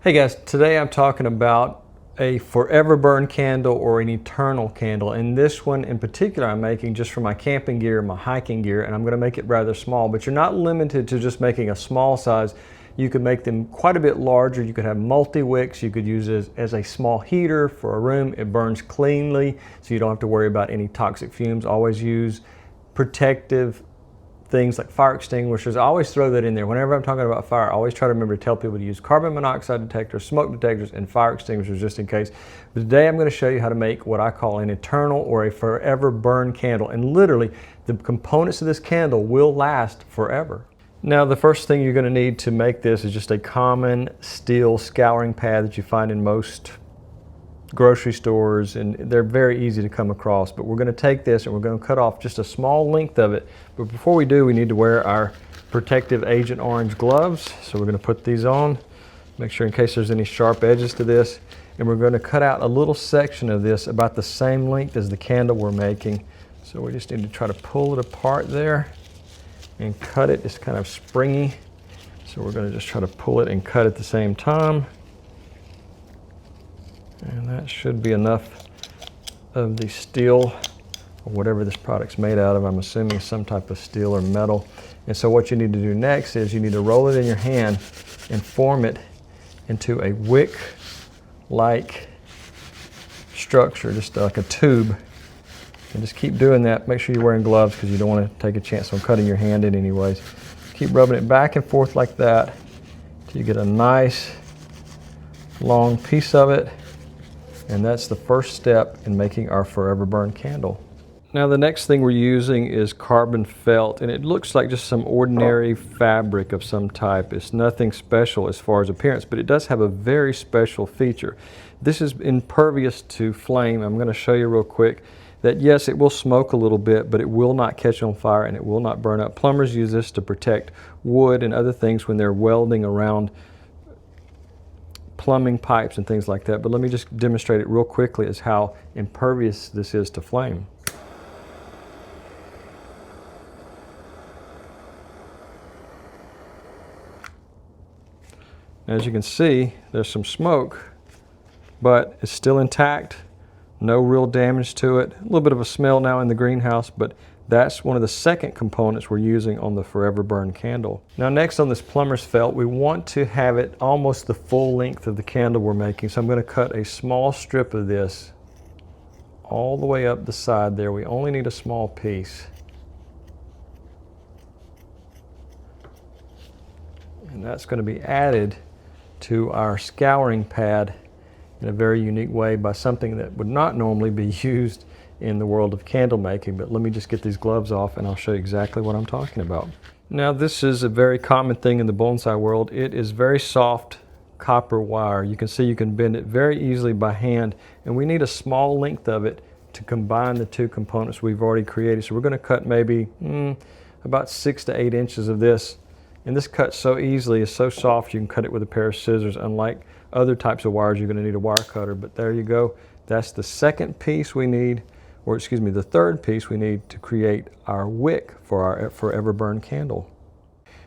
Hey guys, today I'm talking about a forever burn candle or an eternal candle, and this one in particular I'm making just for my camping gear, my hiking gear, and I'm going to make it rather small, but you're not limited to just making a small size. You could make them quite a bit larger. You could have multi-wicks. You could use it as a small heater for a room. It burns cleanly, so you don't have to worry about any toxic fumes. Always use protective things like fire extinguishers. I always throw that in there. Whenever I'm talking about fire, I always try to remember to tell people to use carbon monoxide detectors, smoke detectors, and fire extinguishers just in case. But today I'm going to show you how to make what I call an eternal or a forever burn candle. And literally, the components of this candle will last forever. Now, the first thing you're going to need to make this is just a common steel scouring pad that you find in most grocery stores, and they're very easy to come across. But we're going to take this and we're going to cut off just a small length of it. But before we do, we need to wear our protective Agent Orange gloves. So we're going to put these on, make sure in case there's any sharp edges to this. And we're going to cut out a little section of this about the same length as the candle we're making. So we just need to try to pull it apart there and cut it. It's kind of springy, so we're going to just try to pull it and cut at the same time. And that should be enough of the steel or whatever this product's made out of. I'm assuming some type of steel or metal. And so what you need to do next is you need to roll it in your hand and form it into a wick-like structure, just like a tube. And just keep doing that. Make sure you're wearing gloves because you don't want to take a chance on cutting your hand in anyways. Keep rubbing it back and forth like that till you get a nice long piece of it. And that's the first step in making our forever burn candle. Now the next thing we're using is carbon felt, and it looks like just some ordinary fabric of some type. It's nothing special as far as appearance, but it does have a very special feature. This is impervious to flame. I'm going to show you real quick that yes, it will smoke a little bit, but it will not catch on fire and it will not burn up. Plumbers use this to protect wood and other things when they're welding around plumbing pipes and things like that. But let me just demonstrate it real quickly as how impervious this is to flame. As you can see, there's some smoke, but it's still intact. No real damage to it. A little bit of a smell now in the greenhouse, but that's one of the second components we're using on the Forever Burn candle. Now next on this plumber's felt, we want to have it almost the full length of the candle we're making. So I'm going to cut a small strip of this all the way up the side there. We only need a small piece. And that's going to be added to our scouring pad in a very unique way by something that would not normally be used in the world of candle making. But let me just get these gloves off and I'll show you exactly what I'm talking about. Now this is a very common thing in the bonsai world. It is very soft copper wire. You can see you can bend it very easily by hand, and we need a small length of it to combine the two components we've already created. So we're going to cut maybe about 6 to 8 inches of this, and this cuts so easily, it's so soft you can cut it with a pair of scissors. Unlike other types of wires, you're going to need a wire cutter. But there you go. That's the second piece we need, or excuse me, the third piece we need to create our wick for our forever burn candle.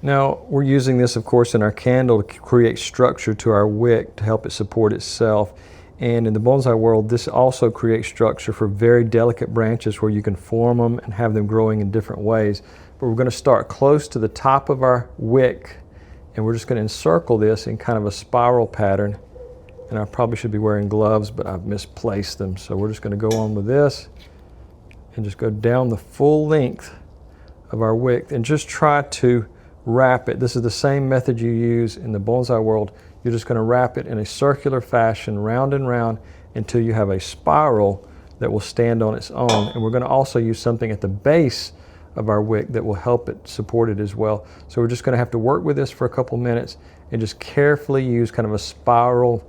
Now we're using this of course in our candle to create structure to our wick to help it support itself. And in the bonsai world, this also creates structure for very delicate branches where you can form them and have them growing in different ways. But we're going to start close to the top of our wick, and we're just going to encircle this in kind of a spiral pattern. And I probably should be wearing gloves, but I've misplaced them. So we're just going to go on with this and just go down the full length of our wick and just try to wrap it. This is the same method you use in the bonsai world. You're just going to wrap it in a circular fashion, round and round, until you have a spiral that will stand on its own. And we're going to also use something at the base of our wick that will help it support it as well. So we're just going to have to work with this for a couple minutes and just carefully use kind of a spiral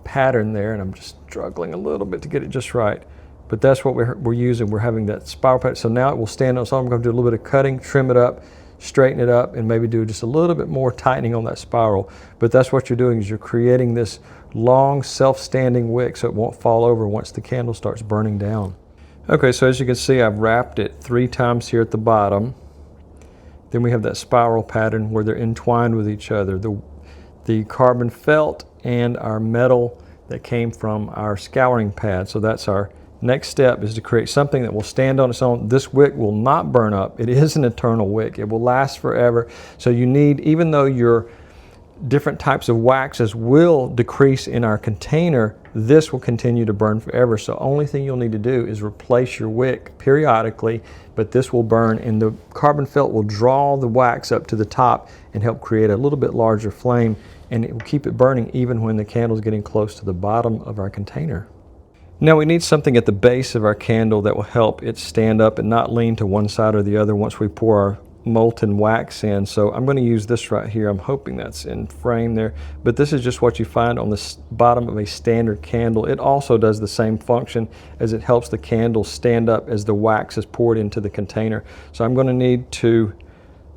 pattern there. And I'm just struggling a little bit to get it just right. But that's what we're using. We're having that spiral pattern. So now it will stand on its own. I'm going to do a little bit of cutting, trim it up, straighten it up, and maybe do just a little bit more tightening on that spiral. But that's what you're doing, is you're creating this long self-standing wick so it won't fall over once the candle starts burning down. Okay, so as you can see, I've wrapped it 3 times here at the bottom. Then we have that spiral pattern where they're entwined with each other. the carbon felt and our metal that came from our scouring pad. So that's our next step, is to create something that will stand on its own. This wick will not burn up. It is an eternal wick. It will last forever. So you need, even though your different types of waxes will decrease in our container, this will continue to burn forever. So only thing you'll need to do is replace your wick periodically, but this will burn, and the carbon felt will draw the wax up to the top and help create a little bit larger flame, and it will keep it burning even when the candle is getting close to the bottom of our container. Now we need something at the base of our candle that will help it stand up and not lean to one side or the other once we pour our molten wax in. So I'm going to use this right here. I'm hoping that's in frame there, but this is just what you find on the bottom of a standard candle. It also does the same function, as it helps the candle stand up as the wax is poured into the container. So I'm going to need to,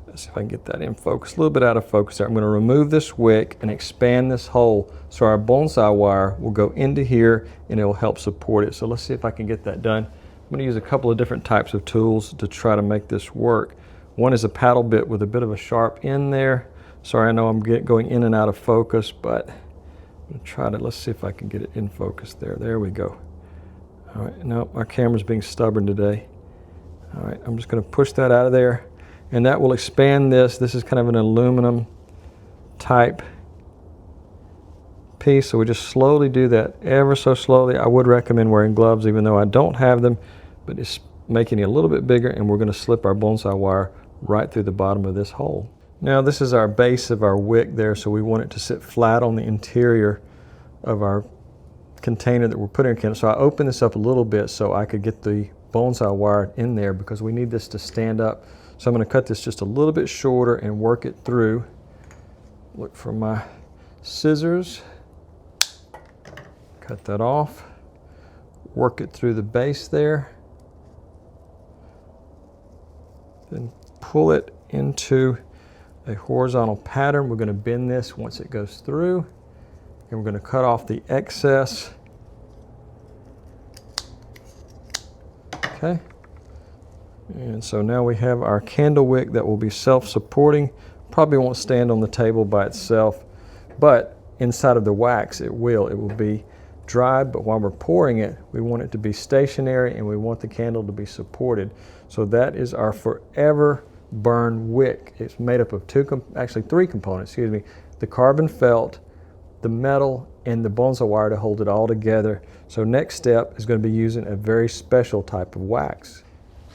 let's see if I can get that in focus, a little bit out of focus there. I'm going to remove this wick and expand this hole so our bonsai wire will go into here and it will help support it. So let's see if I can get that done. I'm going to use a couple of different types of tools to try to make this work. One is a paddle bit with a bit of a sharp end there. Sorry, I know I'm going in and out of focus, but I'm going to try to, let's see if I can get it in focus there. There we go. All right, no, our camera's being stubborn today. All right, I'm just going to push that out of there, and that will expand this. This is kind of an aluminum type piece, so we just slowly do that, ever so slowly. I would recommend wearing gloves, even though I don't have them, but it's making it a little bit bigger, and we're going to slip our bonsai wire right through the bottom of this hole. Now this is our base of our wick there, so we want it to sit flat on the interior of our container that we're putting in. So I opened this up a little bit so I could get the bonsai wire in there, because we need this to stand up. So I'm going to cut this just a little bit shorter and work it through. Look for my scissors. Cut that off. Work it through the base there. Then pull it into a horizontal pattern. We're going to bend this once it goes through, and we're going to cut off the excess. Okay. And so now we have our candle wick that will be self-supporting. Probably won't stand on the table by itself, but inside of the wax it will. It will be dried, but while we're pouring it, we want it to be stationary, and we want the candle to be supported. So that is our forever burn wick. It's made up of actually three components, excuse me. The carbon felt, the metal, and the bonsai wire to hold it all together. So next step is going to be using a very special type of wax.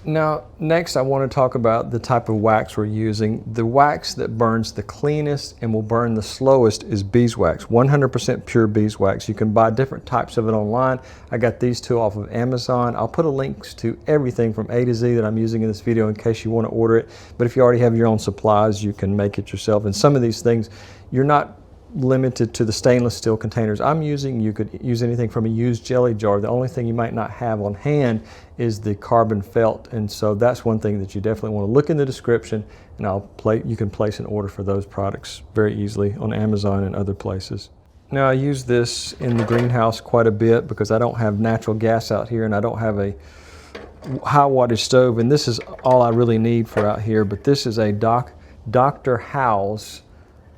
Now, next I want to talk about the type of wax we're using. The wax that burns the cleanest and will burn the slowest is beeswax, 100% pure beeswax. You can buy different types of it online. I got these two off of Amazon. I'll put links to everything from A to Z that I'm using in this video in case you want to order it. But if you already have your own supplies, you can make it yourself. And some of these things, you're not limited to the stainless steel containers I'm using. You could use anything from a used jelly jar. The only thing you might not have on hand is the carbon felt, and so that's one thing that you definitely want to look in the description, and you can place an order for those products very easily on Amazon and other places. Now I use this in the greenhouse quite a bit because I don't have natural gas out here, and I don't have a high wattage stove, and this is all I really need for out here. But this is a Dr. Howe's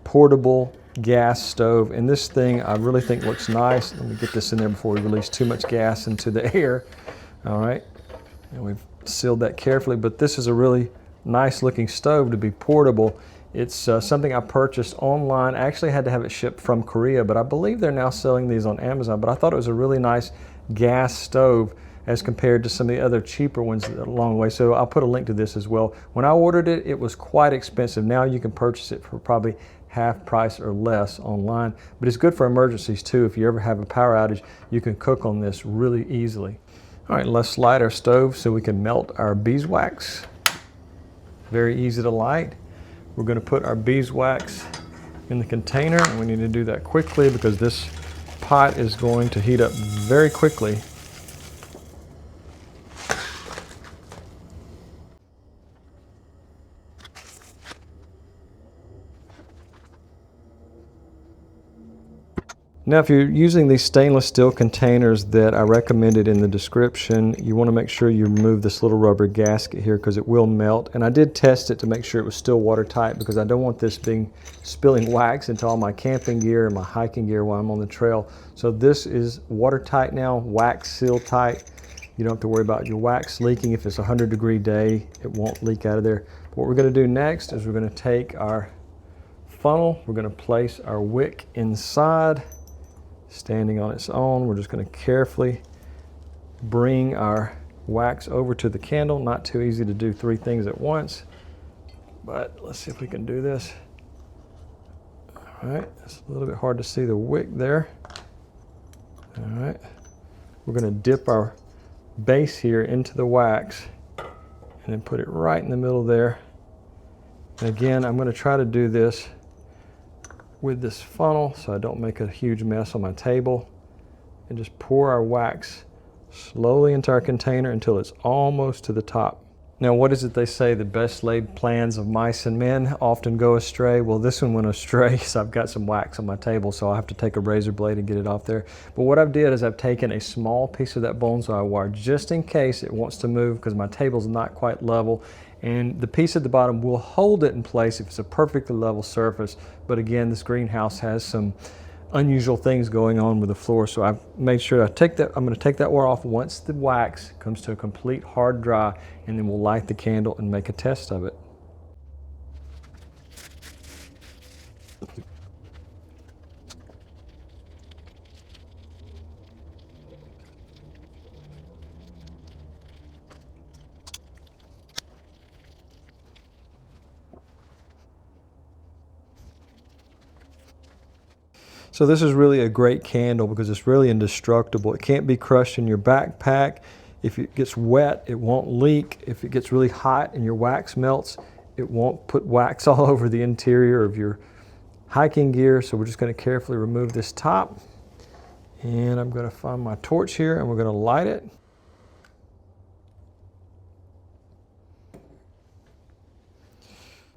portable gas stove, and this thing I really think looks nice. Let me get this in there before we release too much gas into the air. All right, and we've sealed that carefully, but this is a really nice looking stove to be portable. It's something I purchased online. I actually had to have it shipped from Korea, but I believe they're now selling these on Amazon. But I thought it was a really nice gas stove as compared to some of the other cheaper ones along the way. So I'll put a link to this as well. When I ordered it, it was quite expensive. Now you can purchase it for probably half price or less online, but it's good for emergencies too. If you ever have a power outage, you can cook on this really easily. All right, let's light our stove so we can melt our beeswax. Very easy to light. We're going to put our beeswax in the container, and we need to do that quickly because this pot is going to heat up very quickly. Now, if you're using these stainless steel containers that I recommended in the description, you want to make sure you remove this little rubber gasket here because it will melt. And I did test it to make sure it was still watertight because I don't want this spilling wax into all my camping gear and my hiking gear while I'm on the trail. So this is watertight now, wax seal tight. You don't have to worry about your wax leaking. If it's a 100-degree day, it won't leak out of there. But what we're going to do next is we're going to take our funnel, we're going to place our wick inside. Standing on its own, we're just going to carefully bring our wax over to the candle. Not too easy to do 3 things at once, but let's see if we can do this. All right, it's a little bit hard to see the wick there. All right, we're going to dip our base here into the wax and then put it right in the middle there. And again, I'm going to try to do this with this funnel so I don't make a huge mess on my table, and just pour our wax slowly into our container until it's almost to the top. Now, what is it they say? The best laid plans of mice and men often go astray. Well, this one went astray, so I've got some wax on my table, so I'll have to take a razor blade and get it off there. But what I've did is I've taken a small piece of that bonsai wire just in case it wants to move because my table's not quite level. And the piece at the bottom will hold it in place if it's a perfectly level surface. But again, this greenhouse has some unusual things going on with the floor. So I've made sure I'm going to take that wire off once the wax comes to a complete hard dry, and then we'll light the candle and make a test of it. So this is really a great candle because it's really indestructible. It can't be crushed in your backpack. If it gets wet, it won't leak. If it gets really hot and your wax melts, it won't put wax all over the interior of your hiking gear. So we're just going to carefully remove this top. And I'm going to find my torch here and we're going to light it.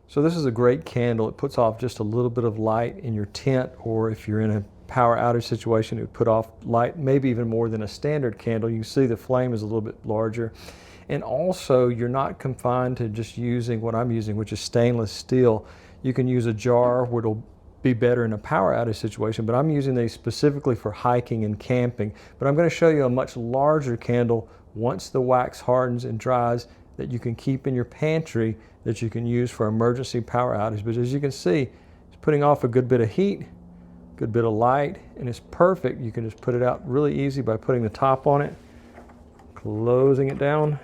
So this is a great candle. It puts off just a little bit of light in your tent, or if you're in a power outage situation, it would put off light maybe even more than a standard candle. You can see the flame is a little bit larger. And also, you're not confined to just using what I'm using, which is stainless steel. You can use a jar where it'll be better in a power outage situation, but I'm using these specifically for hiking and camping. But I'm going to show you a much larger candle once the wax hardens and dries that you can keep in your pantry that you can use for emergency power outage. But as you can see, it's putting off a good bit of heat, good bit of light, and it's perfect. You can just put it out really easy by putting the top on it, closing it down,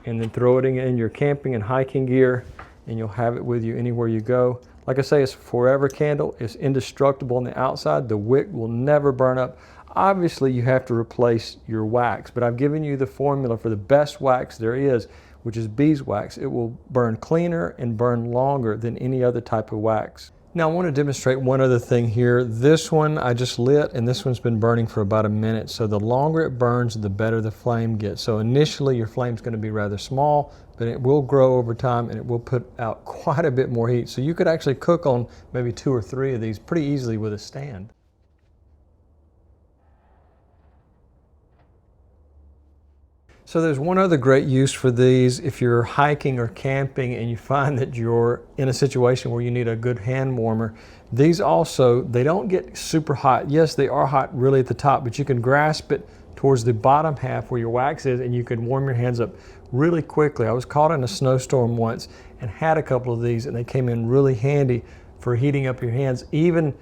and then throw it in your camping and hiking gear, and you'll have it with you anywhere you go. Like I say, it's a forever candle. It's indestructible on the outside. The wick will never burn up. Obviously, you have to replace your wax, but I've given you the formula for the best wax there is, which is beeswax. It will burn cleaner and burn longer than any other type of wax. Now I want to demonstrate one other thing here. This one I just lit, and this one's been burning for about a minute. So the longer it burns, the better the flame gets. So initially your flame's going to be rather small, but it will grow over time and it will put out quite a bit more heat. So you could actually cook on maybe 2 or 3 of these pretty easily with a stand. So there's one other great use for these. If you're hiking or camping and you find that you're in a situation where you need a good hand warmer, these also, they don't get super hot. Yes, they are hot really at the top, but you can grasp it towards the bottom half where your wax is and you can warm your hands up really quickly. I was caught in a snowstorm once and had a couple of these, and they came in really handy for heating up your hands. Even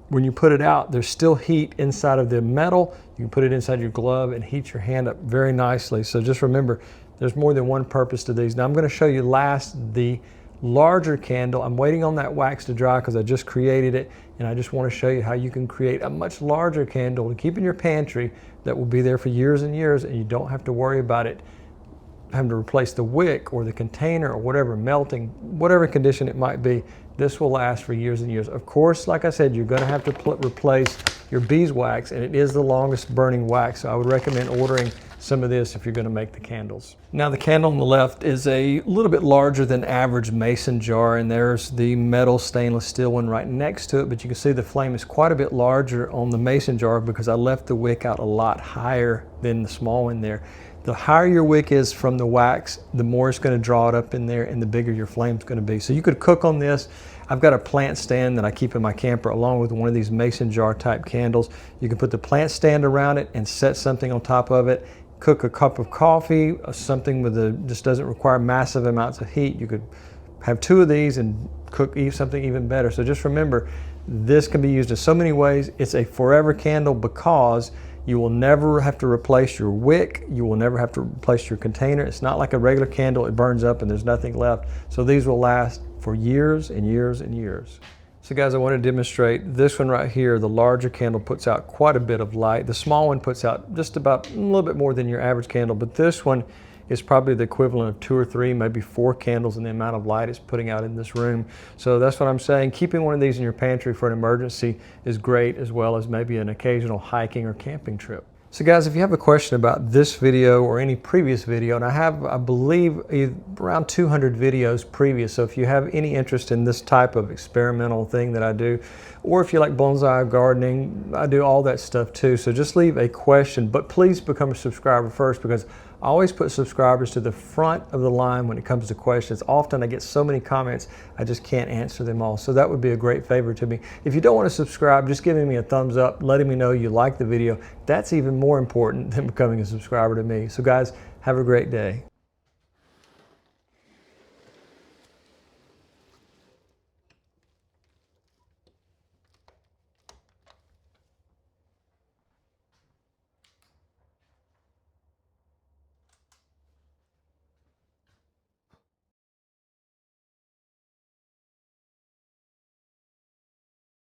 when you put it out, there's still heat inside of the metal. You can put it inside your glove and heat your hand up very nicely. So just remember, there's more than one purpose to these. Now I'm going to show you last the larger candle. I'm waiting on that wax to dry because I just created it, and I just want to show you how you can create a much larger candle to keep in your pantry that will be there for years and years, and you don't have to worry about it having to replace the wick or the container or whatever, melting, whatever condition it might be. This will last for years and years. Of course, like I said, you're going to have to replace your beeswax, and it is the longest burning wax, so I would recommend ordering some of this if you're going to make the candles. Now the candle on the left is a little bit larger than average mason jar, and there's the metal stainless steel one right next to it, but you can see the flame is quite a bit larger on the mason jar because I left the wick out a lot higher than the small one there. The higher your wick is from the wax, the more it's going to draw it up in there and the bigger your flame's going to be. So you could cook on this. I've got a plant stand that I keep in my camper along with one of these mason jar type candles. You can put the plant stand around it and set something on top of it. Cook a cup of coffee, something with just doesn't require massive amounts of heat. You could have 2 of these and cook something even better. So just remember, this can be used in so many ways. It's a forever candle because you will never have to replace your wick. You will never have to replace your container. It's not like a regular candle. It burns up and there's nothing left. So these will last for years and years and years. So guys, I want to demonstrate this one right here. The larger candle puts out quite a bit of light. The small one puts out just about a little bit more than your average candle, but this one is probably the equivalent of 2 or 3, maybe 4 candles in the amount of light it's putting out in this room. So that's what I'm saying. Keeping one of these in your pantry for an emergency is great, as well as maybe an occasional hiking or camping trip. So guys, if you have a question about this video or any previous video, and I have, I believe, around 200 videos previous, so if you have any interest in this type of experimental thing that I do, or if you like bonsai gardening, I do all that stuff too. So just leave a question, but please become a subscriber first, because I always put subscribers to the front of the line when it comes to questions. Often I get so many comments, I just can't answer them all. So that would be a great favor to me. If you don't want to subscribe, just giving me a thumbs up, letting me know you like the video, that's even more important than becoming a subscriber to me. So guys, have a great day.